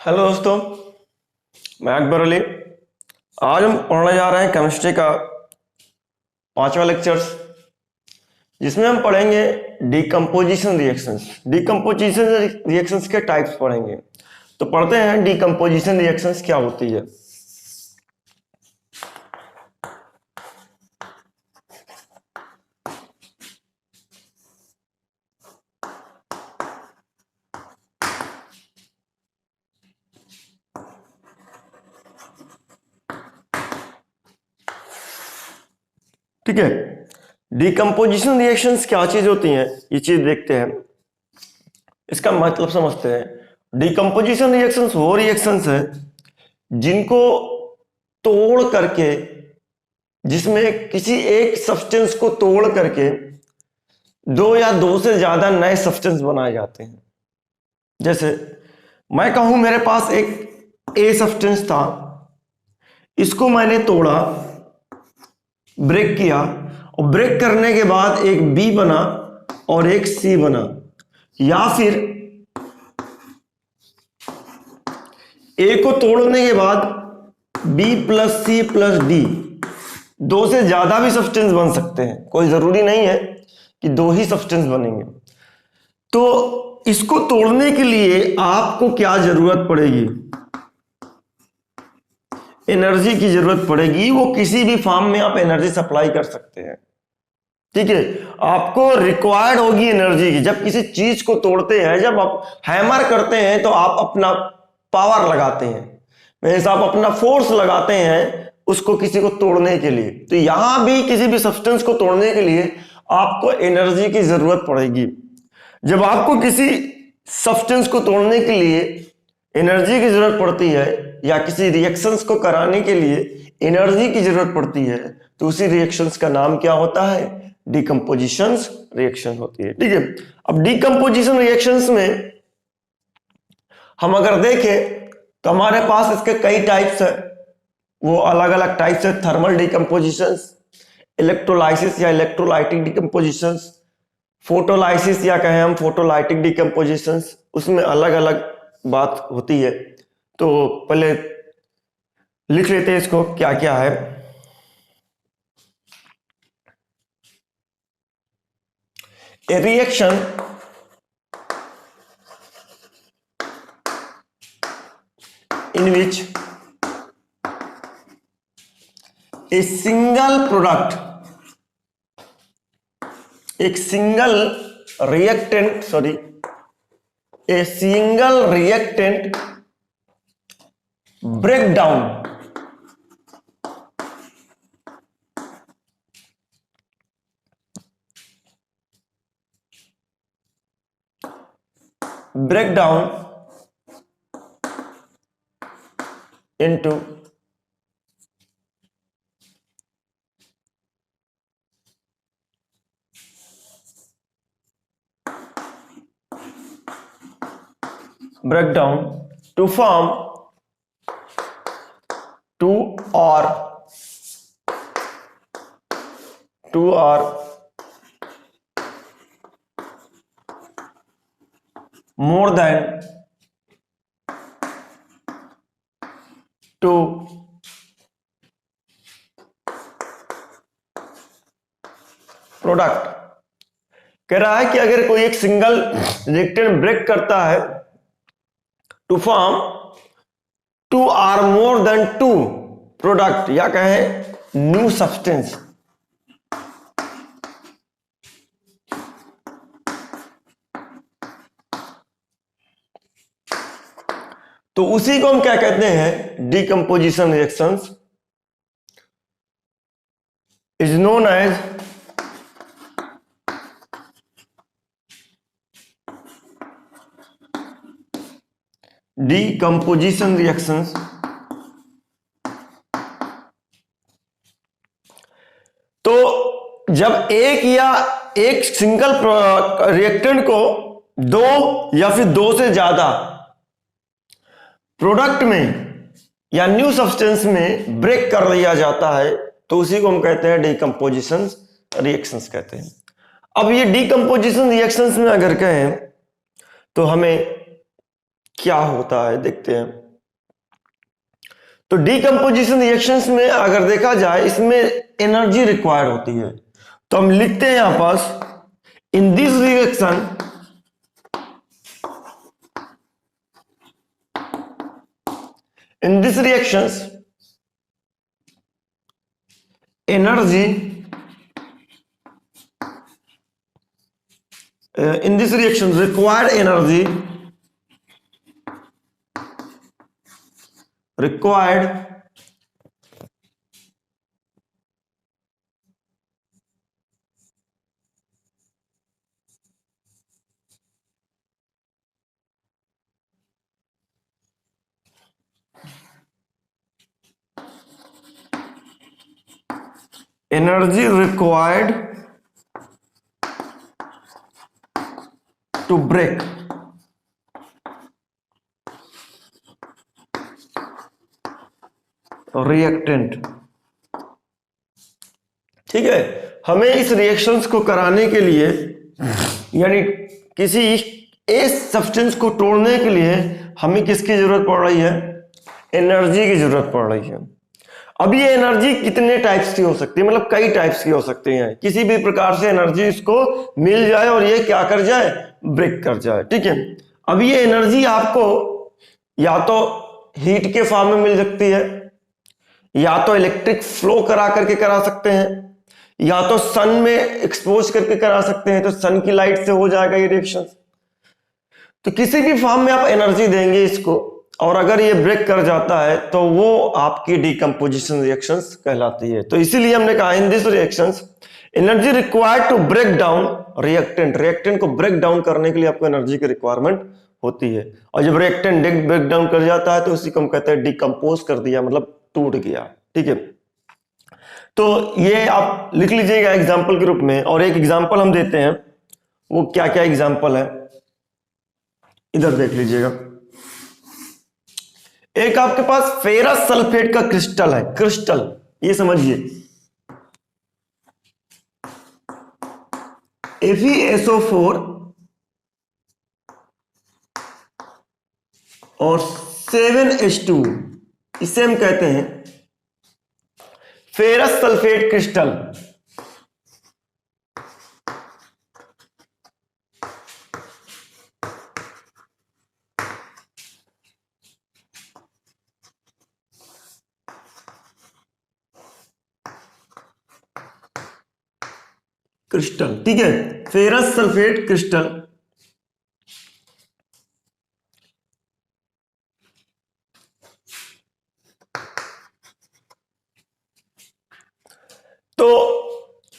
Hello दोस्तों, मैं अकबर अली। आज हम पढ़ने जा रहे हैं केमिस्ट्री का 5वां लेक्चर्स, जिसमें हम पढ़ेंगे डीकम्पोजिशन रिएक्शंस। डीकम्पोजिशन रिएक्शंस के टाइप्स पढ़ेंगे। तो पढ़ते हैं डीकम्पोजिशन रिएक्शंस क्या होती है। ठीक है, डीकम्पोजिशन रिएक्शंस क्या चीज होती हैं, ये चीज देखते हैं, इसका मतलब समझते हैं। डीकम्पोजिशन रिएक्शंस वो रिएक्शंस है जिनको तोड़ करके, जिसमें किसी एक सब्सटेंस को तोड़ करके दो या दो से ज्यादा नए सब्सटेंस बनाए जाते हैं। जैसे मैं कहूं मेरे पास एक ए सब्सटेंस था, इसको मैंने तोड़ा, ब्रेक किया, और ब्रेक करने के बाद एक बी बना और एक सी बना। या फिर ए को तोड़ने के बाद B plus C plus D, दो से ज्यादा भी सब्सटेंस बन सकते हैं, कोई जरूरी नहीं है कि दो ही सब्सटेंस बनेंगे। तो इसको तोड़ने के लिए आपको क्या जरूरत पड़ेगी? एनर्जी की जरूरत पड़ेगी। वो किसी भी फॉर्म में आप एनर्जी सप्लाई कर सकते हैं। ठीक है, आपको रिक्वायर्ड होगी एनर्जी की। जब किसी चीज को तोड़ते हैं, जब आप हैमर करते हैं तो आप अपना पावर लगाते हैं, मींस आप अपना फोर्स लगाते हैं उसको किसी को तोड़ने के लिए। तो यहां भी किसी भी सब्सटेंस को तोड़ने के लिए आपको एनर्जी की जरूरत पड़ेगी। जब आपको किसी सब्सटेंस को तोड़ने के लिए एनर्जी की जरूरत पड़ती है या किसी रिएक्शंस को कराने के लिए एनर्जी की जरूरत पड़ती है, तो उसी रिएक्शंस का नाम क्या होता है? डीकम्पोजिशन रिएक्शन होती है। ठीक है, अब डीकम्पोजिशन रिएक्शंस में हम अगर देखें तो हमारे पास इसके कई टाइप्स है। वो अलग अलग टाइप्स है: थर्मल डीकम्पोजिशन, इलेक्ट्रोलाइसिस या इलेक्ट्रोलाइटिक डीकम्पोजिशन, फोटोलाइसिस या कहें हम फोटोलाइटिक डीकम्पोजिशन। उसमें अलग अलग बात होती है। तो पहले लिख लेते हैं इसको क्या क्या है। A reaction in which a single product, एक single reactant, a single reactant breakdown into breakdown to form two or more than two product. कह रहा है कि अगर कोई एक सिंगल रिएक्टेंट ब्रेक करता है to form two or more than two product, या कहें न्यू सब्सटेंस, तो उसी को हम क्या कहते हैं? Decomposition reactions is known as decomposition reactions. तो जब एक सिंगल रिएक्टेंट को दो या फिर दो से ज्यादा प्रोडक्ट में या न्यू सब्सटेंस में ब्रेक कर दिया जाता है, तो उसी को हम कहते हैं डीकम्पोजिशन रिएक्शंस कहते हैं। अब ये डीकम्पोजिशन रिएक्शंस में अगर कहें तो हमें क्या होता है देखते हैं। तो डीकंपोजिशन रिएक्शंस में अगर देखा जाए इसमें एनर्जी रिक्वायर्ड होती है, तो हम लिखते हैं यहां पास in this reaction in this reactions energy in this reaction required energy required energy required to break reactant। ठीक है, हमें इस रिएक्शंस को कराने के लिए यानी किसी इस सब्सटेंस को तोड़ने के लिए हमें किसकी जरूरत पड़ रही है, एनर्जी की जरूरत पड़ रही है। अब ये एनर्जी कितने टाइप्स की हो सकती है, मतलब कई टाइप्स की हो सकती है, किसी भी प्रकार से एनर्जी इसको मिल जाए और ये क्या कर जाए, ब्रेक कर जाए। ठीक है, अब ये एनर्जी आपको या तो हीट के फॉर्म में मिल सकती है, या तो इलेक्ट्रिक फ्लो करा करके करा सकते हैं, या तो सन में एक्सपोज करके करा सकते हैं, तो सन की लाइट से हो जाएगा ये रिएक्शन। तो किसी भी फॉर्म में आप एनर्जी देंगे इसको, और अगर ये ब्रेक कर जाता है तो वो आपकी डीकंपोजिशन रिएक्शंस कहलाती है। तो इसीलिए हमने कहा in this reactions energy required to break down reactant. Reactant को ब्रेक डाउन करने के लिए आपको एनर्जी की रिक्वायरमेंट होती है, और जब रिएक्टेंट ब्रेक डाउन कर जाता है तो उसी को हम कहते हैं डीकंपोज कर दिया, मतलब टूट गया। ठीक है, तो ये आप लिख लीजिएगा एग्जाम्पल के रूप में, और एक एग्जाम्पल हम देते हैं, वो क्या क्या एग्जाम्पल है इधर देख लीजिएगा। एक आपके पास फेरस सल्फेट का क्रिस्टल है, क्रिस्टल ये समझिए FeSO4 और 7H2, इसे हम कहते हैं फेरस सल्फेट क्रिस्टल। क्रिस्टल, ठीक है, फेरस सल्फेट क्रिस्टल। तो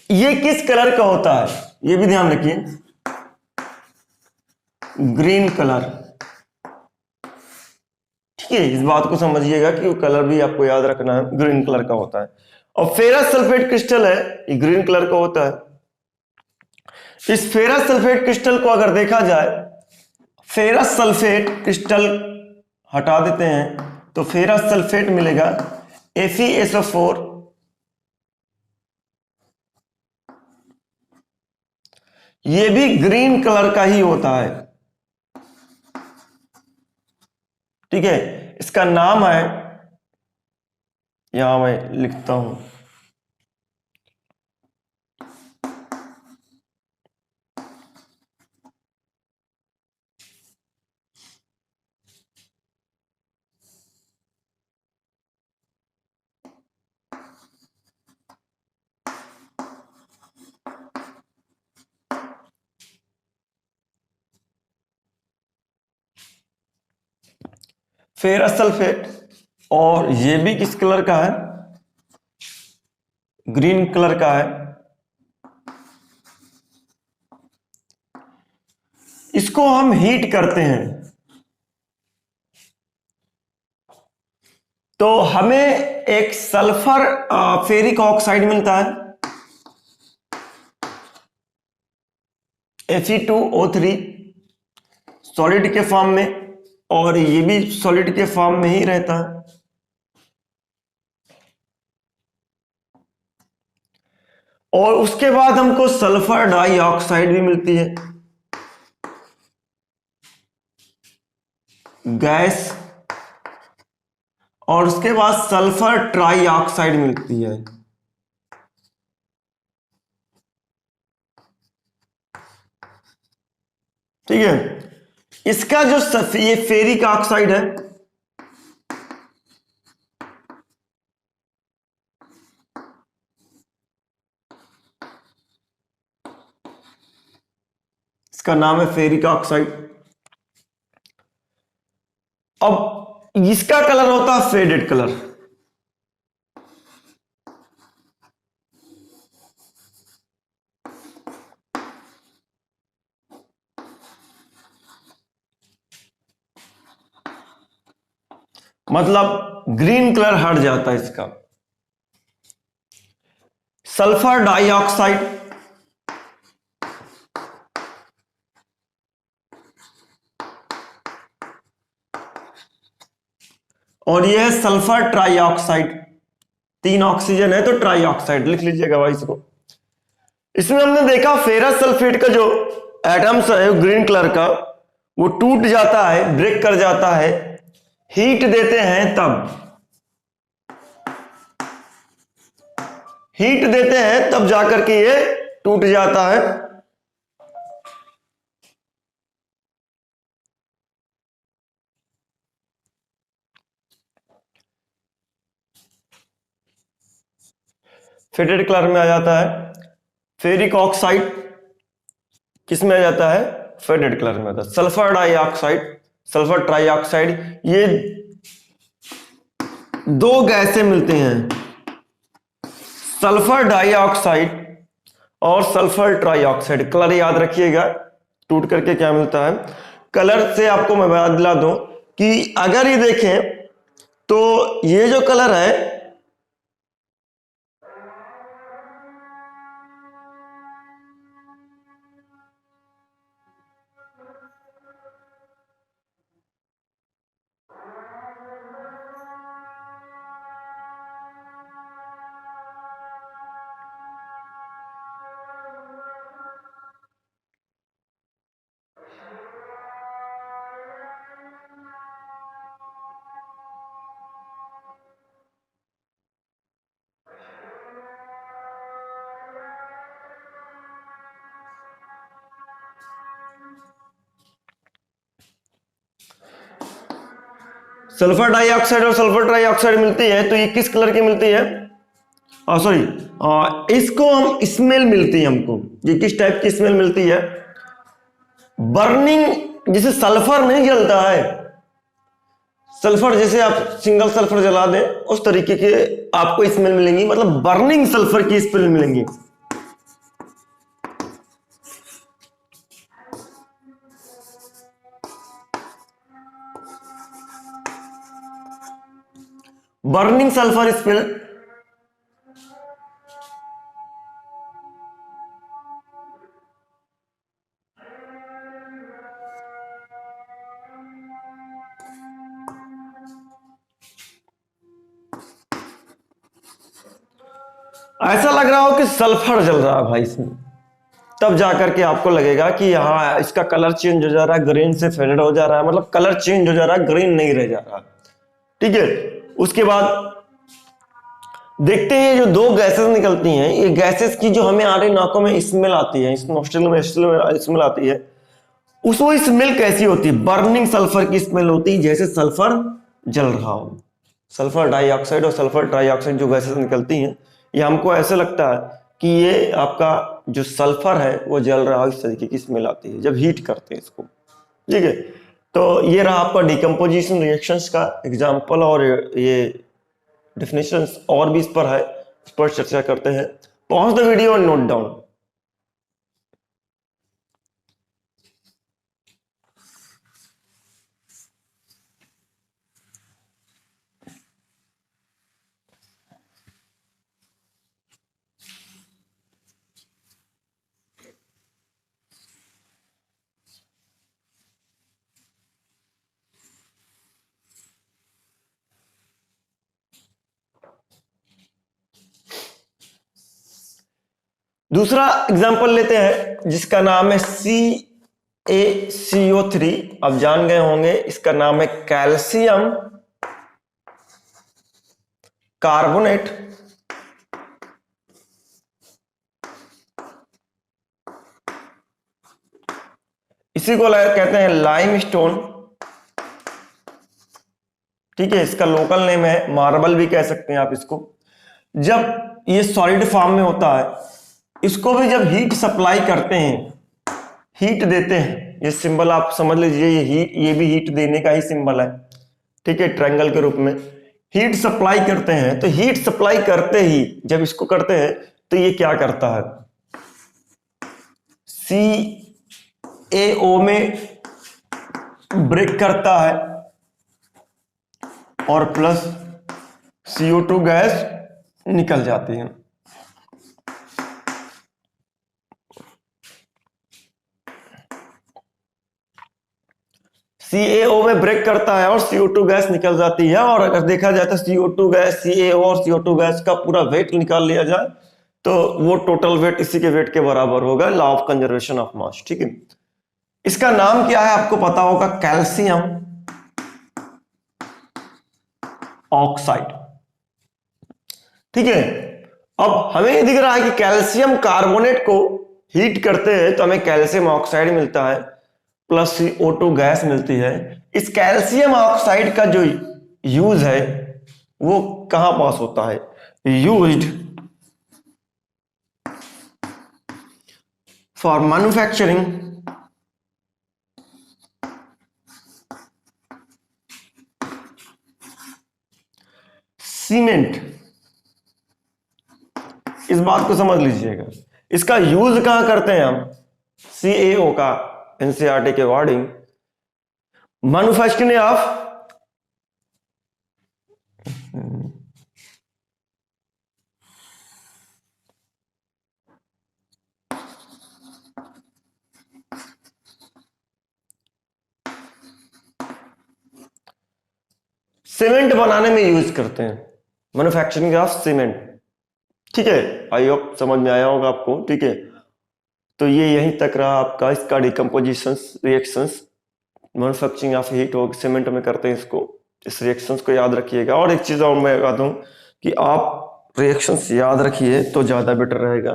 ये किस कलर का होता है, ये भी ध्यान रखिए, ग्रीन कलर। ठीक है, इस बात को समझिएगा कि वो कलर भी आपको याद रखना है, ग्रीन कलर का होता है। और फेरस सल्फेट क्रिस्टल है, ये ग्रीन कलर का होता है। इस फेरस सल्फेट क्रिस्टल को अगर देखा जाए, फेरस सल्फेट क्रिस्टल हटा देते हैं तो फेरस सल्फेट मिलेगा FeSO4 ये भी ग्रीन कलर का ही होता है। ठीक है, इसका नाम है, यहां मैं लिखता हूं, फेरस सल्फेट, और ये भी किस कलर का है, ग्रीन कलर का है। इसको हम हीट करते हैं तो हमें एक सल्फर फेरिक ऑक्साइड मिलता है Fe2O3 सॉलिड के फॉर्म में, और ये भी सॉलिड के फॉर्म में ही रहता है। और उसके बाद हमको सल्फर डाइऑक्साइड भी मिलती है, गैस और उसके बाद सल्फर ट्राइऑक्साइड मिलती है। ठीक है, इसका जो ये फेरिक ऑक्साइड है, इसका नाम है फेरिक ऑक्साइड। अब इसका कलर होता है फेडेड कलर। मतलब ग्रीन कलर हट जाता है इसका। सल्फर डाइऑक्साइड, और यह है सल्फर ट्राइऑक्साइड। 3 ऑक्सीजन है तो ट्राइऑक्साइड लिख लीजिएगा भाई इसको। इसमें हमने देखा फेरस सल्फेट का जो एटम्स है ग्रीन कलर का, वो टूट जाता है, ब्रेक कर जाता है, हीट देते हैं तब जाकर के ये टूट जाता है। फेडेड कलर में आ जाता है। फेरिक ऑक्साइड किस में आ जाता है? फेडेड कलर में आता है। सल्फर डाइऑक्साइड, सल्फर ट्राइऑक्साइड, ये 2 गैसें मिलती हैं, सल्फर डाइऑक्साइड और सल्फर ट्राइऑक्साइड। कलर याद रखिएगा, टूट करके क्या मिलता है। कलर से आपको मैं बता दिला दूं कि अगर ये देखें तो ये जो कलर है, सल्फर डाइऑक्साइड और सल्फर ट्राइऑक्साइड मिलती है तो ये किस कलर की मिलती है? सॉरी, इसको हम स्मेल मिलती है हमको। ये किस टाइप की स्मेल मिलती है? बर्निंग। जैसे सल्फर नहीं जलता है, सल्फर जैसे आप सिंगल सल्फर जला दें उस तरीके के आपको स्मेल मिलेंगी, मतलब बर्निंग सल्फर की स्मेल मिलेंगी। Burning sulphur smell. ऐसा लग रहा हो कि सल्फर जल रहा है भाई इसमें, तब जाकर के आपको लगेगा कि हाँ इसका कलर चेंज हो जा रहा है, ग्रीन से फेडेड हो जा रहा है, मतलब कलर चेंज हो जा रहा है, ग्रीन नहीं रह जा रहा। ठीक है, उसके बाद देखते हैं जो 2 गैसेस निकलती हैं, ये गैसेस की जो हमें आ रही नाकों में स्मेल आती है, नोस्ट्रिल में स्मेल आती है, उसको स्मेल कैसी होती है? बर्निंग सल्फर की स्मेल होती है, जैसे सल्फर जल रहा हो। सल्फर डाइऑक्साइड और सल्फर ट्राइऑक्साइड जो गैसेस निकलती हैं, ये हमको ऐसे लगता है कि ये आपका जो सल्फर है वो जल रहा है, इस तरीके की स्मेल आती है जब हीट करते हैं इसको। ठीक है, तो ये रहा आपका डिकम्पोजिशन रिएक्शंस का एग्जाम्पल, और ये डेफिनेशंस और भी इस पर है, इस पर चर्चा करते हैं। पॉज द वीडियो और नोट डाउन। दूसरा एग्जाम्पल लेते हैं जिसका नाम है ACO3 अब जान गए होंगे, इसका नाम है कैल्शियम कार्बोनेट। इसी को कहते हैं लाइमस्टोन। ठीक है, इसका लोकल नेम है मार्बल भी कह सकते हैं आप इसको। जब ये सॉलिड फॉर्म में होता है, इसको भी जब हीट सप्लाई करते हैं, हीट देते हैं, ये सिंबल आप समझ लीजिए, ये भी हीट देने का ही सिंबल है। ठीक है, ट्रायंगल के रूप में हीट सप्लाई करते हैं। तो हीट सप्लाई करते ही जब इसको करते हैं तो ये क्या करता है, CaO में ब्रेक करता है और प्लस CO2 गैस निकल जाती है। CaO में ब्रेक करता है और CO2 गैस निकल जाती है। और अगर देखा जाए तो CO2 गैस, CaO और CO2 गैस का पूरा वेट निकाल लिया जाए तो वो टोटल वेट इसी के वेट के बराबर होगा, law of conservation of mass. ठीक है, इसका नाम क्या है आपको पता होगा, कैल्शियम ऑक्साइड। ठीक है, अब हमें ये दिख रहा है कि कैल्शियम कार्बोनेट को हीट करते हैं तो हमें कैल्शियम ऑक्साइड मिलता है प्लस CO2 गैस मिलती है। इस कैल्शियम ऑक्साइड का जो यूज है वो कहां पास होता है, यूज्ड फॉर मैन्युफैक्चरिंग सीमेंट। इस बात को समझ लीजिएगा, इसका यूज कहां करते हैं हम, CaO का NCERT के अकॉर्डिंग मैन्युफैक्चरिंग ऑफ सीमेंट बनाने में यूज करते हैं, मैन्युफैक्चरिंग ऑफ सीमेंट। ठीक है, आई होप समझ में आया होगा आपको। ठीक है, तो ये यहीं तक रहा आपका इसका decomposition reactions, manufacturing of heat हो सीमेंट में करते हैं इसको। इस रिएक्शंस को याद रखिएगा। और एक चीज और मैं बता दूं कि आप रिएक्शंस याद रखिए तो ज्यादा बेटर रहेगा।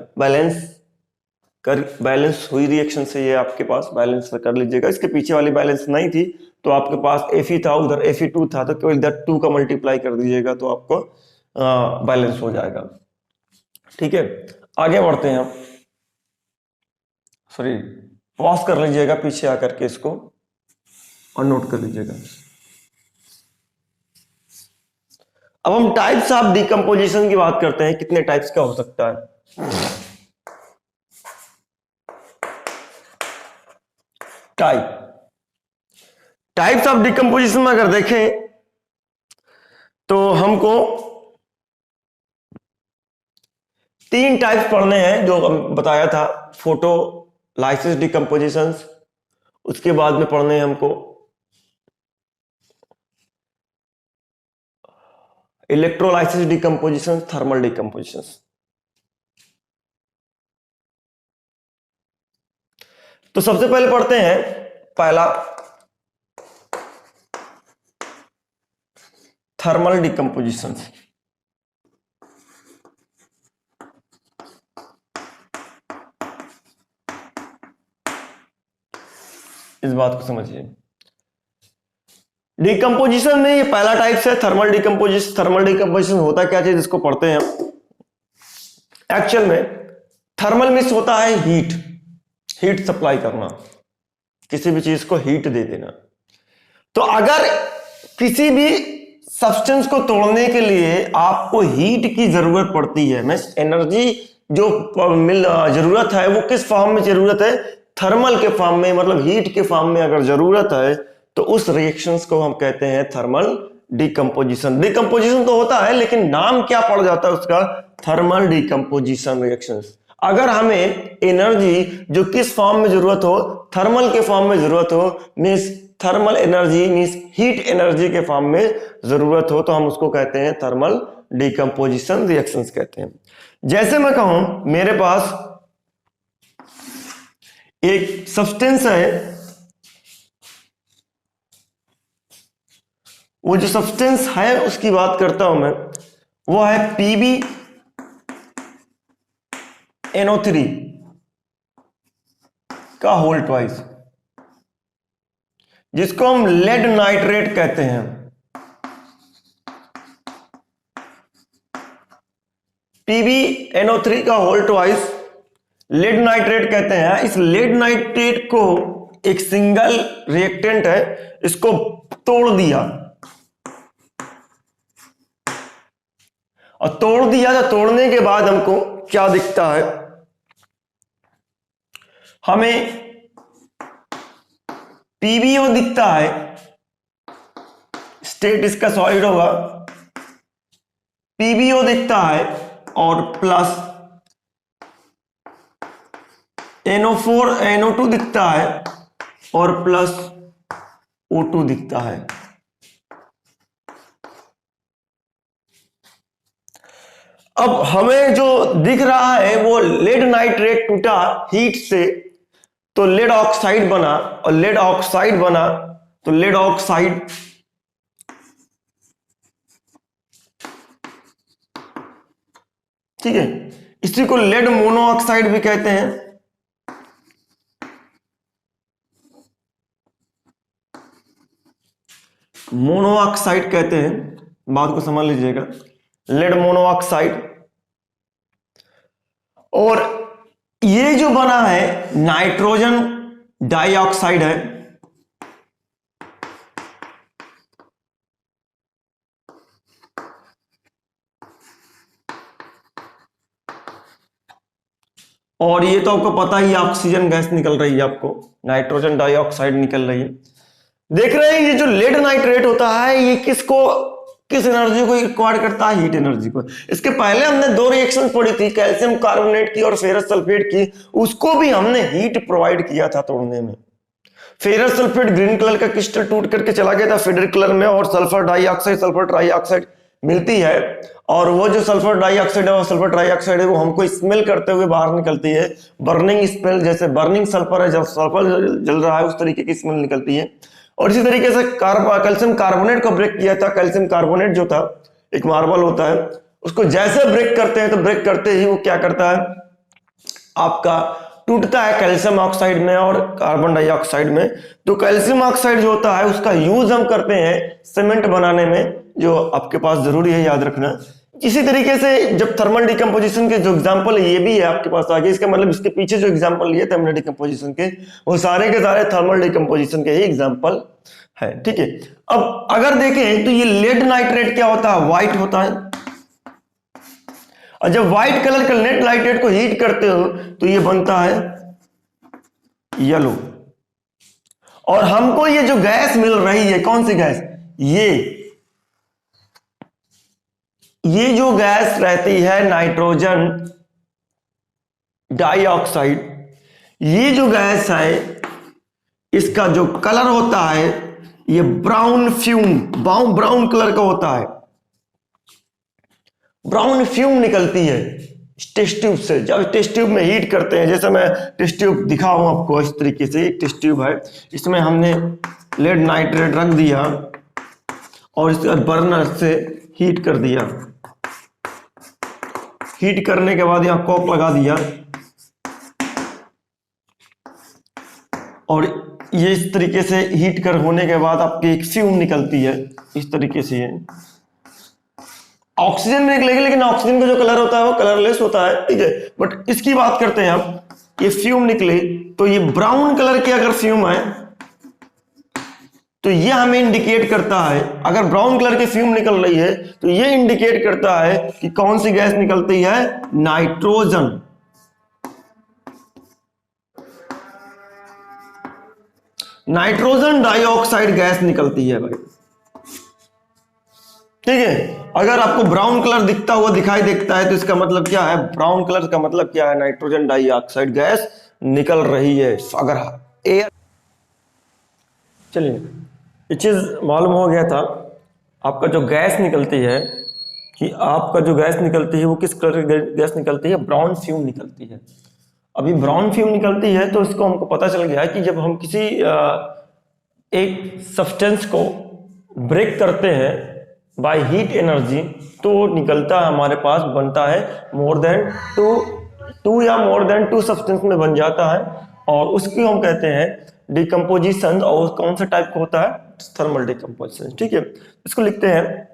बैलेंस हुई रिएक्शन से ये आपके पास बैलेंस कर लीजिएगा। इसके पीछे वाली बैलेंस नहीं थी तो आपके पास Fe था, उधर Fe2 था, तो केवल इधर 2 का मल्टीप्लाई कर दीजिएगा तो आपको बैलेंस हो जाएगा। ठीक है, आगे बढ़ते हैं हम। सॉरी, पॉज कर लीजिएगा पीछे आकर के इसको और नोट कर लीजिएगा। अब हम टाइप्स ऑफ डिकम्पोजिशन की बात करते हैं, कितने टाइप्स का हो सकता है। टाइप्स ऑफ डिकम्पोजिशन में अगर देखें तो हमको 3 टाइप्स पढ़ने हैं जो बताया था, फोटोलाइसिस डिकम्पोजिशन, उसके बाद में पढ़ने हैं हमको इलेक्ट्रोलाइसिस डिकम्पोजिशन, थर्मल डिकम्पोजिशन। तो सबसे पहले पढ़ते हैं पहला थर्मल डिकम्पोजिशन। इस बात को समझिए, डिकम्पोजिशन में ये पहला टाइप है थर्मल डिकम्पोजिशन। थर्मल डिकम्पोजिशन होता क्या चीज, इसको पढ़ते हैं हम। एक्चुअल में थर्मल मीन्स होता है हीट सप्लाई करना, किसी भी चीज को हीट दे देना। तो अगर किसी भी सब्सटेंस को तोड़ने के लिए आपको हीट की जरूरत पड़ती है, मीन्स एनर्जी जो जरूरत है वो किस फॉर्म में जरूरत है, थर्मल के फॉर्म में, मतलब हीट के फॉर्म में अगर जरूरत है तो उस रिएक्शंस को हम कहते हैं थर्मल डिकम्पोजिशन। डिकम्पोजिशन तो होता है लेकिन नाम क्या पड़ जाता है उसका, थर्मल डिकम्पोजिशन रिएक्शंस। अगर हमें एनर्जी जो किस फॉर्म में जरूरत हो, थर्मल के फॉर्म में जरूरत हो, means thermal energy means heat energy के फॉर्म में जरूरत हो, तो हम उसको कहते हैं थर्मल डिकम्पोजिशन रिएक्शंस कहते हैं। जैसे मैं कहूं मेरे पास एक सब्सटेंस है वो जो सब्सटेंस है उसकी बात करता हूं मैं, वो है PbNO3 का होल ट्वाइस, जिसको हम लेड नाइट्रेट कहते हैं। PbNO3 का होल ट्वाइस लेड नाइट्रेट कहते हैं। इस लेड नाइट्रेट को एक सिंगल रिएक्टेंट है, इसको तोड़ दिया, और तोड़ दिया तो तोड़ने के बाद हमको क्या दिखता है, हमें PbO दिखता है, स्टेट इसका सॉलिड होगा, PbO दिखता है, और प्लस NO4 NO2 दिखता है, और प्लस O2 दिखता है। अब हमें जो दिख रहा है वो लेड नाइट्रेट टूटा हीट से, तो लेड ऑक्साइड बना, और लेड ऑक्साइड बना तो लेड ऑक्साइड ठीक है, इसी को लेड मोनोऑक्साइड भी कहते हैं। मोनोऑक्साइड कहते हैं, बात को समझ लीजिएगा, लेड मोनोऑक्साइड। और ये जो बना है नाइट्रोजन डाइऑक्साइड है, और ये तो आपको पता ही, ऑक्सीजन गैस निकल रही है, आपको नाइट्रोजन डाइऑक्साइड निकल रही है। देख रहे हैं ये जो लेड नाइट्रेट होता है ये किस एनर्जी को रिक्वायर करता है, हीट एनर्जी को। इसके पहले हमने दो रिएक्शन पढ़ी थी, कैल्शियम कार्बोनेट की और फेरस सल्फेट की, उसको भी हमने हीट प्रोवाइड किया था तोड़ने में। फेरस सल्फेट ग्रीन कलर का क्रिस्टल टूट करके चला गया था फेडरिक कलर में, और सल्फर डाइऑक्साइड सल्फर ट्राइऑक्साइड मिलती है, और वो जो सल्फर डाइऑक्साइड है, वो सल्फर ट्राइऑक्साइड है, वो हमको स्मेल करते हुए बाहर निकलती है, बर्निंग स्मेल, जैसे बर्निंग सल्फर है, जब सल्फर जल रहा है उस तरीके की स्मेल निकलती है। और इसी तरीके से कैल्शियम कार्बोनेट को ब्रेक किया था। कैल्शियम कार्बोनेट जो था एक मार्बल होता है, उसको जैसे ब्रेक करते हैं तो ब्रेक करते ही वो क्या करता है, आपका टूटता है कैल्शियम ऑक्साइड में और कार्बन डाइऑक्साइड में। तो कैल्शियम ऑक्साइड जो होता है उसका यूज हम करते हैं सीमेंट बनाने में, जो आपके पास जरूरी है याद रखना। इसी तरीके से जब थर्मल डिकम्पोजिशन के जो एग्जांपल है ये भी है आपके पास आगे, इसका मतलब इसके पीछे जो एग्जांपल लिए थे हमने डिकम्पोजिशन के, वो सारे के सारे थर्मल डिकम्पोजिशन के ही एग्जांपल है। ठीक है, अब अगर देखें तो ये लेड नाइट्रेट क्या होता है, व्हाइट होता है, और जब व्हाइट कलर का लेड नाइट्रेट को हीट करते हो तो ये बनता है येलो। और हमको ये जो गैस मिल रही है, कौन सी गैस, ये जो गैस रहती है नाइट्रोजन डाइऑक्साइड, ये जो गैस है इसका जो कलर होता है ये ब्राउन फ्यूम, ब्राउन कलर का होता है, ब्राउन फ्यूम निकलती है टेस्ट ट्यूब से। जब टेस्ट ट्यूब में हीट करते हैं, जैसे मैं टेस्ट ट्यूब दिखाऊं आपको इस तरीके से, एक टेस्ट ट्यूब है, इसमें हमने लेड नाइट्रेट रख दिया और इसके बाद बर्नर से हीट कर दिया। हीट करने के बाद यहां कॉक लगा दिया, और ये इस तरीके से हीट कर होने के बाद आपकी एक फ्यूम निकलती है इस तरीके से। ये ऑक्सीजन में निकलेगी, लेकिन ऑक्सीजन का जो कलर होता है वो कलरलेस होता है, ठीक है। बट इसकी बात करते हैं हम, ये फ्यूम निकले तो ये ब्राउन कलर की अगर फ्यूम है तो ये हमें इंडिकेट करता है, अगर ब्राउन कलर की फ्यूम निकल रही है तो ये इंडिकेट करता है कि कौन सी गैस निकलती है, नाइट्रोजन। नाइट्रोजन डाइऑक्साइड गैस निकलती है भाई, ठीक है। अगर आपको ब्राउन कलर दिखता हुआ दिखाई देता है तो इसका मतलब क्या है, ब्राउन कलर का मतलब क्या है, नाइट्रोजन डाइऑक्साइड गैस निकल रही है। अगर एयर, चलिए ये चीज मालूम हो गया था, आपका जो गैस निकलती है, कि आपका जो गैस निकलती है वो किस कलर की गैस निकलती है, ब्राउन फ्यूम निकलती है। अभी ब्राउन फ्यूम निकलती है तो इसको हमको पता चल गया है कि जब हम किसी एक सब्सटेंस को ब्रेक करते हैं बाय हीट एनर्जी, तो निकलता है हमारे पास, बनता है मोर देन टू या मोर देन टू सब्सटेंस में बन जाता है, और उसकी हम कहते हैं डिकम्पोजिशन। और कौन सा टाइप का होता है? Thermal decomposition. ठीक है, इसको लिखते हैं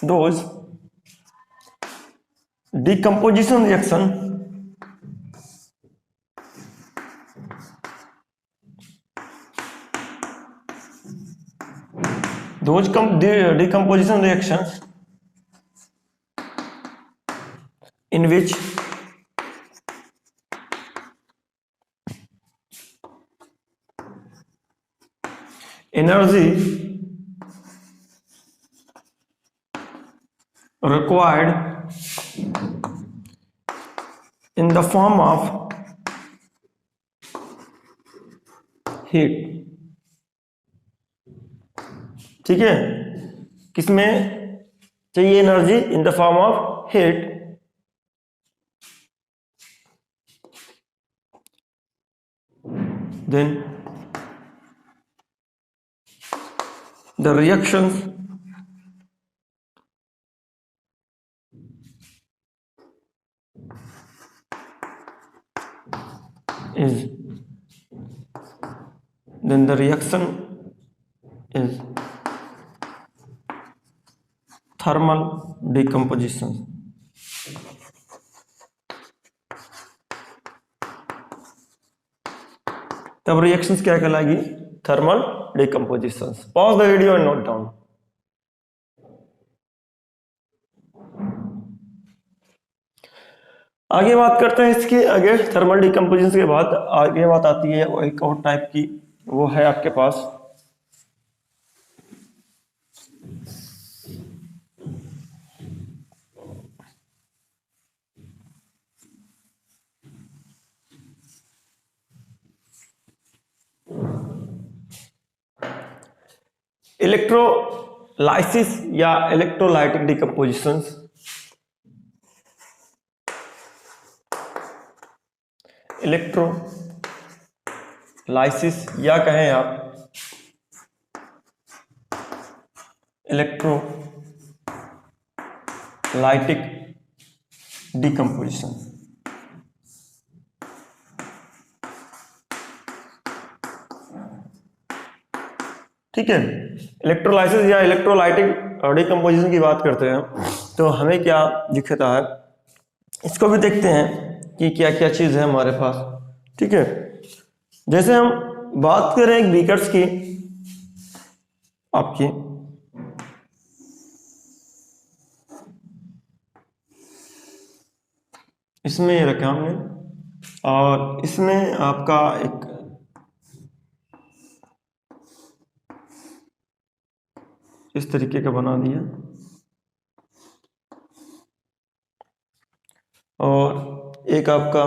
those decomposition reaction decomposition reactions in which energy required in the form of heat। ठीक है, किसमें चाहिए energy? In the form of heat. Then the reactions is then the reaction is thermal decomposition। तब रिएक्शंस क्या कहलाएगी? Thermal decomposition. Pause the video and note down. आगे बात करते हैं इसके आगे, थर्मल डिकम्पोजिशन के बाद आगे बात आती है एक और टाइप की, वो है आपके पास इलेक्ट्रोलाइसिस या इलेक्ट्रोलाइटिक डिकम्पोजिशन। इलेक्ट्रोलाइसिस या कहें आप इलेक्ट्रोलाइटिक डिकम्पोजिशन। ठीक है, इलेक्ट्रोलाइसिस या इलेक्ट्रोलाइटिक डिकम्पोजिशन की बात करते हैं तो हमें क्या दिखता है, इसको भी देखते हैं कि क्या क्या चीज है हमारे पास। ठीक है, जैसे हम बात करें एक बीकर्स की, आपकी इसमें रखा हमने, और इसमें आपका एक इस तरीके का बना दिया, और एक आपका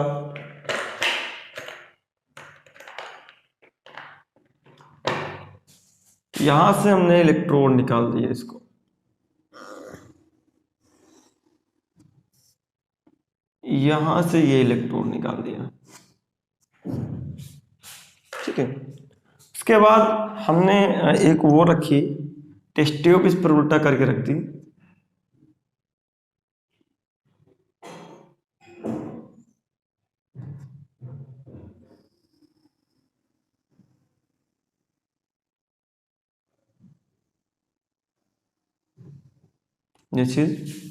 यहां से हमने इलेक्ट्रोड निकाल दिया, इसको यहां से ये इलेक्ट्रोड निकाल दिया। ठीक है, उसके बाद हमने एक वो रखी टेस्ट ट्यूब, इस पर उल्टा करके रख दी। ये चीज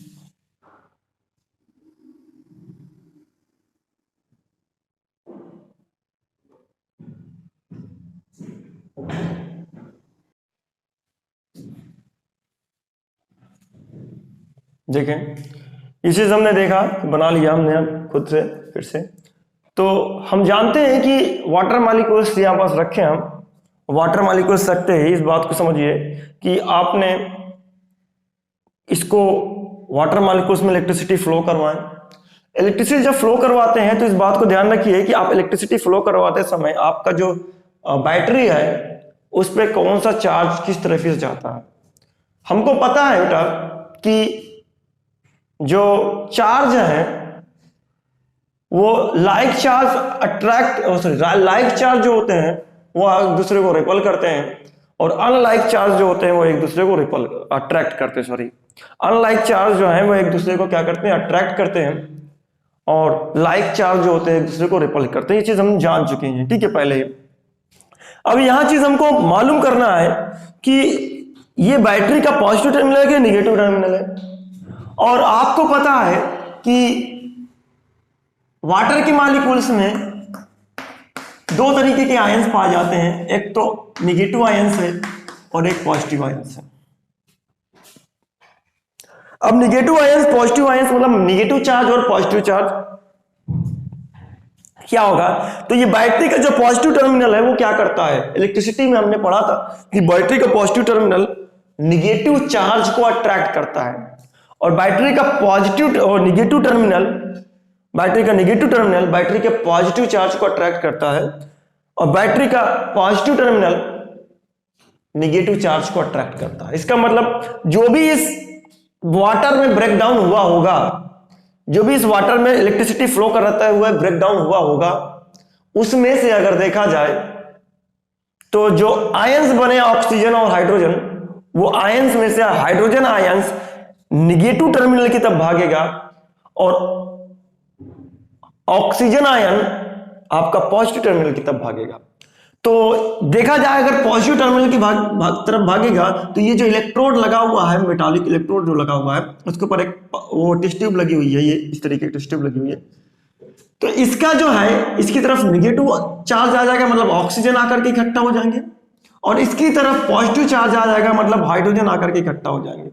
देखें, ये चीज हमने देखा, बना लिया हमने अब खुद से फिर से। तो हम जानते हैं कि वाटर मॉलिक्यूल्स यहाँ पास रखे, हम वाटर मॉलिक्यूल्स रखते हैं, इस बात को समझिए कि आपने इसको वाटर मॉलिक्यूल्स में इलेक्ट्रिसिटी फ्लो करवाएं। इलेक्ट्रिसिटी जब फ्लो करवाते हैं तो इस बात को ध्यान रखिए कि आप इलेक्ट्रिसिटी फ्लो करवाते समय आपका जो बैटरी है उस पर कौन सा चार्ज किस तरह से जाता है। हमको पता है बेटा कि जो चार्ज है वो लाइक चार्ज लाइक चार्ज जो होते हैं वो एक दूसरे को रिपल करते हैं, और अनलाइक चार्ज जो होते हैं वो एक दूसरे को रिपल अट्रैक्ट करते हैं, सॉरी अनलाइक चार्ज जो है वो एक दूसरे को क्या करते हैं, अट्रैक्ट करते हैं, और लाइक चार्ज जो होते हैं एक दूसरे को रिपल करते हैं। ये चीज हम जान चुके हैं, ठीक है पहले। अब यहां चीज हमको मालूम करना है कि ये बैटरी का पॉजिटिव टर्मिनल है कि निगेटिव टर्मिनल है। और आपको पता है कि वाटर के मॉलिक्यूल्स में दो तरीके के आयंस पाए जाते हैं, एक तो निगेटिव आयंस है और एक पॉजिटिव आयंस है। अब निगेटिव आयंस पॉजिटिव आयंस मतलब निगेटिव चार्ज और पॉजिटिव चार्ज क्या होगा, तो ये बैटरी का जो पॉजिटिव टर्मिनल है वो क्या करता है, इलेक्ट्रिसिटी में हमने पढ़ा था कि बैटरी का पॉजिटिव टर्मिनल निगेटिव चार्ज को अट्रैक्ट करता है, और बैटरी का पॉजिटिव और निगेटिव टर्मिनल बैटरी के पॉजिटिव चार्ज को अट्रैक्ट करता है, और बैटरी का पॉजिटिव टर्मिनल निगेटिव चार्ज को अट्रैक्ट करता है। इसका मतलब जो भी इस वाटर में ब्रेकडाउन हुआ होगा, जो भी इस वाटर में इलेक्ट्रिसिटी फ्लो कर रहा है हुआ ब्रेकडाउन हुआ होगा, उसमें से अगर देखा जाए तो जो आयंस बने ऑक्सीजन और हाइड्रोजन, वो आयंस में से हाइड्रोजन आयंस निगेटिव टर्मिनल की तरफ भागेगा और ऑक्सीजन आयन आपका पॉजिटिव टर्मिनल की तरफ भागेगा। तो देखा जाए अगर पॉजिटिव टर्मिनल की तरफ भागेगा तो ये जो इलेक्ट्रोड लगा हुआ है, मेटालिक इलेक्ट्रोड जो लगा हुआ है, उसके ऊपर एक वो टेस्ट ट्यूब लगी हुई है, ये इस तरीके की टेस्ट ट्यूब लगी हुई है। तो इसका जो है इसकी तरफ निगेटिव चार्ज आ जाएगा, मतलब ऑक्सीजन आकर के इकट्ठा हो जाएंगे, और इसकी तरफ पॉजिटिव चार्ज आ जाएगा, मतलब हाइड्रोजन आकर के इकट्ठा हो जाएंगे।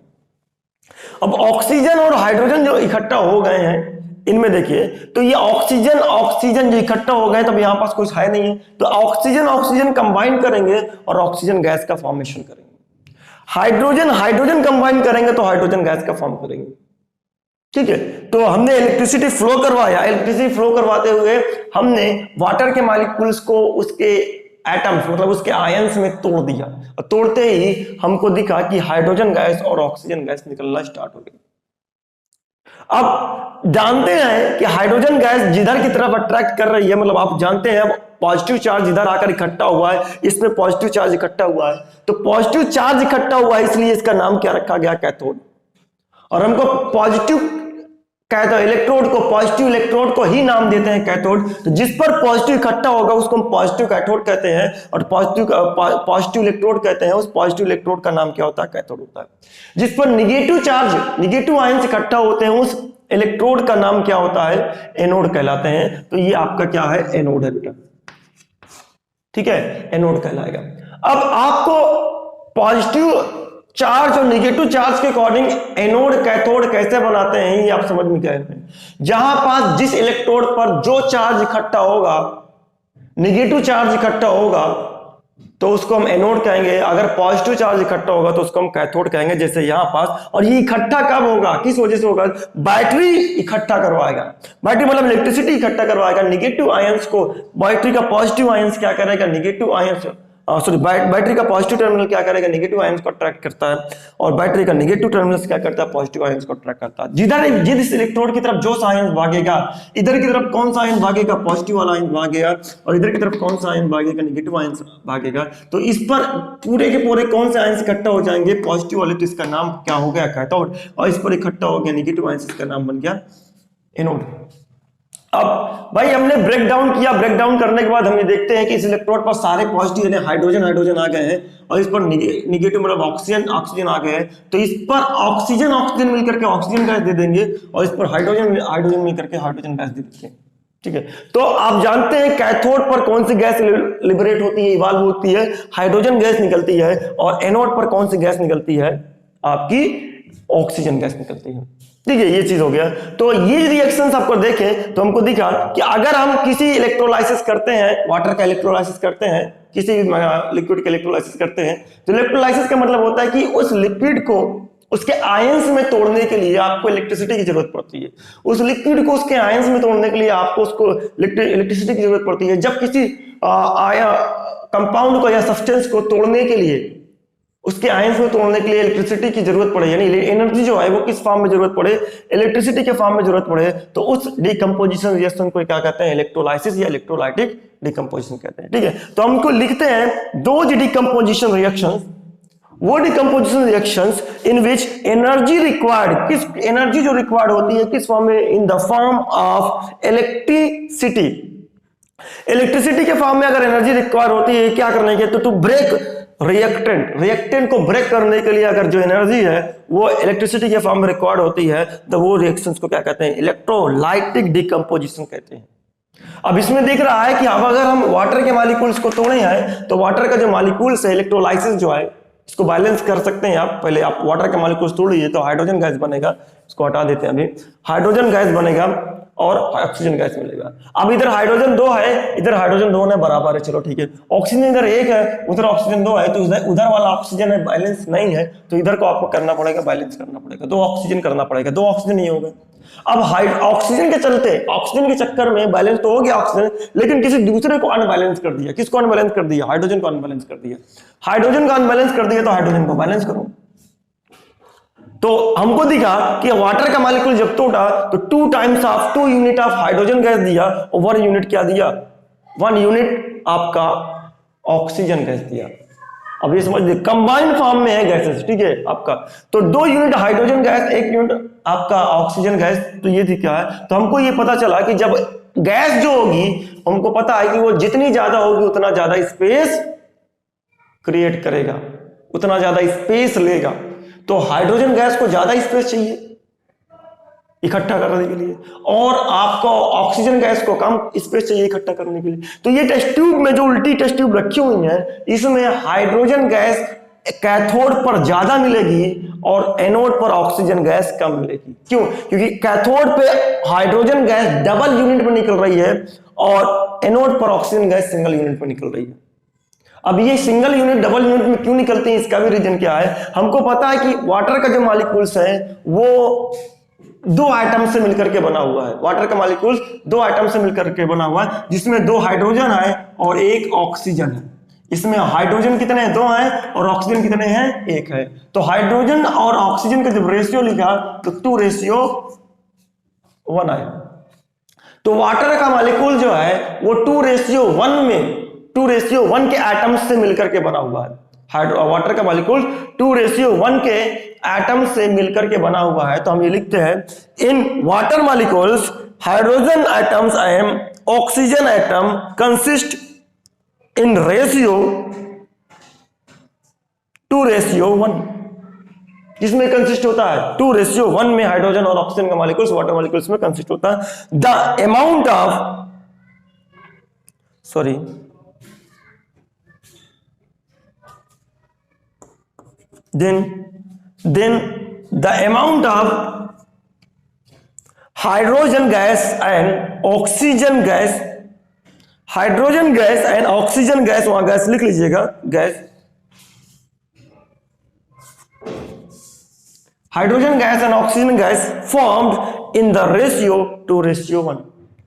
अब ऑक्सीजन और हाइड्रोजन जो इकट्ठा हो गए हैं इनमें देखिए, तो ये ऑक्सीजन जो इकट्ठा हो गए, तब यहां पास कुछ है नहीं है, तो ऑक्सीजन कंबाइन करेंगे और ऑक्सीजन गैस का फॉर्मेशन करेंगे। हाइड्रोजन कंबाइन करेंगे तो हाइड्रोजन गैस का फॉर्म करेंगे, ठीक है। तो हमने इलेक्ट्रिसिटी फ्लो करवाया, इलेक्ट्रिसिटी फ्लो करवाते हुए हमने वाटर के मॉलिक्यूल्स को उसके एटम्स मतलब उसके आयंस में तोड़ दिया, और तोड़ते ही हमको दिखा कि हाइड्रोजन गैस और ऑक्सीजन गैस निकलना स्टार्ट हो गई। अब जानते हैं कि हाइड्रोजन गैस जिधर की तरफ अट्रैक्ट कर रही है, मतलब आप जानते हैं पॉजिटिव चार्ज इधर आकर इकट्ठा हुआ है, इसमें पॉजिटिव चार्ज इकट्ठा हुआ है, तो पॉजिटिव चार्ज इकट्ठा हुआ है इसलिए इसका नाम क्या रखा गया, कैथोड। और हमको पॉजिटिव पॉजिटिव इलेक्ट्रोड को ही नाम देते हैं कैथोड। तो जिस पर पॉजिटिव इकट्ठा होगा उसको हम पॉजिटिव कैथोड कहते हैं, और पॉजिटिव इलेक्ट्रोड कहते हैं, उस पॉजिटिव इलेक्ट्रोड का नाम क्या होता है, कैथोड होता है। जिस पर निगेटिव आयंस इकट्ठा होते हैं उस इलेक्ट्रोड का नाम क्या होता है, एनोड कहलाते हैं। तो ये आपका क्या है, एनोड है बेटा, ठीक है, एनोड कहलाएगा। अब आपको पॉजिटिव चार्ज और निगेटिव चार्ज के अकॉर्डिंग एनोड कैथोड कैसे बनाते हैं ये आप समझ में गए हैं। जहां पास जिस इलेक्ट्रोड पर जो चार्ज इकट्ठा होगा, निगेटिव चार्ज इकट्ठा होगा, तो उसको हम एनोड कहेंगे। अगर पॉजिटिव चार्ज इकट्ठा होगा तो उसको हम कैथोड कहेंगे, जैसे यहां पास। और ये इकट्ठा कब होगा, किस वजह से होगा, बैटरी इकट्ठा करवाएगा, बैटरी मतलब इलेक्ट्रिसिटी इकट्ठा करवाएगा निगेटिव आयंस को। बैटरी का पॉजिटिव आयंस क्या करेगा, निगेटिव आयंस बैटरी का पॉजिटिव टर्मिनल क्या करेगा, नेगेटिव आयंस को अट्रैक्ट करता है, और बैटरी का नेगेटिव टर्मिनल क्या करता है, पॉजिटिव आयंस को अट्रैक्ट करता है। जिस इलेक्ट्रोड की तरफ जो आयंस भागेगा, इधर की तरफ कौन सा आयंस भागेगा, पॉजिटिव वाला आयंस भागेगा, और इधर की तरफ कौन सा आयंस भागेगा, नेगेटिव आयंस भागेगा। तो इस पर पूरे के पूरे कौन से आयंस इकट्ठा हो जाएंगे, पॉजिटिव वाले, तो इसका नाम क्या हो गया, कैथोड। और इस पर इकट्ठा हो गया नेगेटिव आयंस, इसका नाम बन गया एनोड। अब भाई हमने ब्रेक डाउन किया, ब्रेक डाउन करने के बाद हम ये देखते हैं कि इस इलेक्ट्रोड पर सारे पॉजिटिव यानी हाइड्रोजन आ गए हैं, और इस पर निगेटिव मतलब ऑक्सीजन आ गए हैं। तो इस पर ऑक्सीजन मिलकर के ऑक्सीजन गैस दे देंगे, और इस पर हाइड्रोजन मिलकर के हाइड्रोजन गैस दे देते हैं, ठीक है। तो आप जानते हैं कैथोड पर कौन सी गैस लिबरेट होती है, इवाल्व होती है, हाइड्रोजन गैस निकलती है, और एनोड पर कौन सी गैस निकलती है, आपकी ऑक्सीजन गैस निकलती है, ठीक है। ये चीज हो गया। तो ये रिएक्शंस आपको देखें तो हमको दिखा कि अगर हम किसी इलेक्ट्रोलाइसिस करते हैं, वाटर का इलेक्ट्रोलाइसिस करते हैं, किसी लिक्विड का इलेक्ट्रोलाइसिस करते हैं, तो इलेक्ट्रोलाइसिस का मतलब होता है कि उस लिक्विड को उसके आयंस में तोड़ने के लिए आपको इलेक्ट्रिसिटी की जरूरत पड़ती है। उस लिक्विड को उसके आयंस में तोड़ने के लिए आपको उसको इलेक्ट्रिसिटी की जरूरत पड़ती है। जब किसी कंपाउंड को या सब्सटेंस को तोड़ने के लिए उसके आयंस में तोड़ने के लिए इलेक्ट्रिसिटी की जरूरत पड़े, यानी एनर्जी जो है वो किस फॉर्म में जरूरत पड़े, इलेक्ट्रिसिटी के फॉर्म में जरूरत पड़े, तो उस डिकम्पोजिशन रिएक्शन को क्या कहते हैं, इलेक्ट्रोलाइसिस या इलेक्ट्रोलाइटिक डिकम्पोजिशन कहते हैं। ठीक है, तो हमको लिखते हैं दो डिकम्पोजिशन रिएक्शंस, वो decomposition reactions in which energy required, किस एनर्जी जो रिक्वायर्ड होती है किस फॉर्म में, इन the form of electricity. Electricity के फॉर्म में अगर एनर्जी रिक्वायर होती है क्या करने के, तो टू ब्रेक रिएक्टेंट को ब्रेक करने के लिए अगर जो एनर्जी है वो इलेक्ट्रिसिटी के फॉर्म में रिक्वायर्ड होती है तो वो रिएक्शंस को क्या कहते हैं, इलेक्ट्रोलाइटिक डिकम्पोजिशन कहते हैं। अब इसमें देख रहा है कि अब अगर हम वाटर के मॉलिक्यूल्स को तोड़े हैं तो वाटर का जो मॉलिक्यूल्स है, इलेक्ट्रोलाइसिस जो है इसको बैलेंस कर सकते हैं आप। पहले आप वाटर के मॉलिक्यूल्स तोड़ लीजिए तो हाइड्रोजन गैस बनेगा, इसको हटा देते हैं अभी, हाइड्रोजन गैस बनेगा और ऑक्सीजन गैस मिलेगा। अब इधर हाइड्रोजन 2 है, इधर हाइड्रोजन 2 है, बराबर है, चलो ठीक है। ऑक्सीजन इधर 1 है, उधर ऑक्सीजन 2 है, तो उधर वाला ऑक्सीजन है बैलेंस नहीं है, तो इधर को आपको करना पड़ेगा, बैलेंस करना पड़ेगा, 2 ऑक्सीजन करना पड़ेगा, 2 ऑक्सीजन नहीं होगा। अब ऑक्सीजन के चलते, ऑक्सीजन के चक्कर में बैलेंस तो हो गया ऑक्सीजन, लेकिन किसी दूसरे को अनबैलेंस कर दिया। किसको अनबैलेंस कर दिया, हाइड्रोजन को अनबैलेंस कर दिया। हाइड्रोजन को अनबैलेंस कर दिया तो हाइड्रोजन को बैलेंस करो। तो हमको दिखा कि वाटर का मॉलिक्यूल जब तोड़ा तो 2 times of 2 unit of hydrogen gas दिया और 1 यूनिट क्या दिया, 1 यूनिट आपका ऑक्सीजन गैस दिया। अब ये समझ लीजिए कंबाइंड फॉर्म में है गैसेस, ठीक है आपका, तो 2 यूनिट हाइड्रोजन गैस 1 यूनिट आपका ऑक्सीजन गैस, तो ये क्या है, तो हमको ये पता चला कि जब गैस जो होगी हमको पता है कि वो जितनी ज्यादा होगी उतना ज्यादा स्पेस क्रिएट करेगा, उतना ज्यादा स्पेस लेगा। तो हाइड्रोजन गैस को ज्यादा स्पेस चाहिए इकट्ठा करने के लिए और आपको ऑक्सीजन गैस को कम स्पेस चाहिए इकट्ठा करने के लिए। तो ये टेस्ट ट्यूब में जो उल्टी टेस्ट ट्यूब रखी हुई है इसमें हाइड्रोजन गैस कैथोड पर ज्यादा मिलेगी और एनोड पर ऑक्सीजन गैस कम मिलेगी। क्यों? क्योंकि कैथोड पे हाइड्रोजन गैस डबल यूनिट में निकल रही है और एनोड पर ऑक्सीजन गैस सिंगल यूनिट में निकल रही है। अब ये सिंगल यूनिट डबल यूनिट में क्यों निकलती है, इसका भी रीजन क्या है, हमको पता है कि वाटर का जो मॉलिक्यूल्स है वो 2 आइटम से मिलकर के बना हुआ है। वाटर का मॉलिक्यूल्स 2 आइटम से मिलकर के बना हुआ है, जिसमें 2 हाइड्रोजन है और 1 ऑक्सीजन है। इसमें हाइड्रोजन कितने हैं, 2 हैं और ऑक्सीजन कितने हैं, 1 है। तो हाइड्रोजन और ऑक्सीजन का जब रेशियो लिखा तो 2:1 आया। तो वाटर का मॉलिक्यूल जो है वो 2:1 में 2:1 के एटम्स से मिलकर के बना हुआ है। वाटर का मॉलिक्यूल 2:1 के एटम से मिलकर के बना हुआ है। तो हम ये लिखते हैं in water molecules hydrogen atoms and oxygen atom consist in ratio 2:1, जिसमें कंसिस्ट होता है 2:1 में हाइड्रोजन और ऑक्सीजन का मॉलिक्यूल्स वाटर मॉलिक्यूल्स में कंसिस्ट होता है। The amount of then the amount of hydrogen gas and oxygen gas, hydrogen gas and oxygen gas, वहां गैस लिख लीजिएगा, gas, hydrogen gas and oxygen gas formed in the ratio 2:1।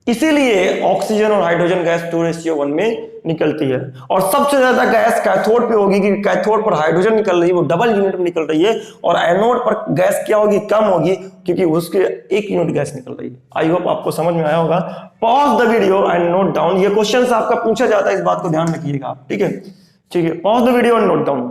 इसीलिए oxygen और hydrogen gas 2:1 में निकलती है। और सबसे ज्यादा गैस कैथोड पे होगी क्योंकि कैथोड पर हाइड्रोजन निकल रही है, वो डबल यूनिट में निकल रही है, और एनोड पर गैस क्या होगी, कम होगी, क्योंकि उसके 1 यूनिट गैस निकल रही है। आई होप आपको समझ में आया होगा। Pause the video and note down, ये क्वेश्चन आपका पूछा जाता है, इस बात को ध्यान रखिएगा आप, ठीक है, pause the video and note down.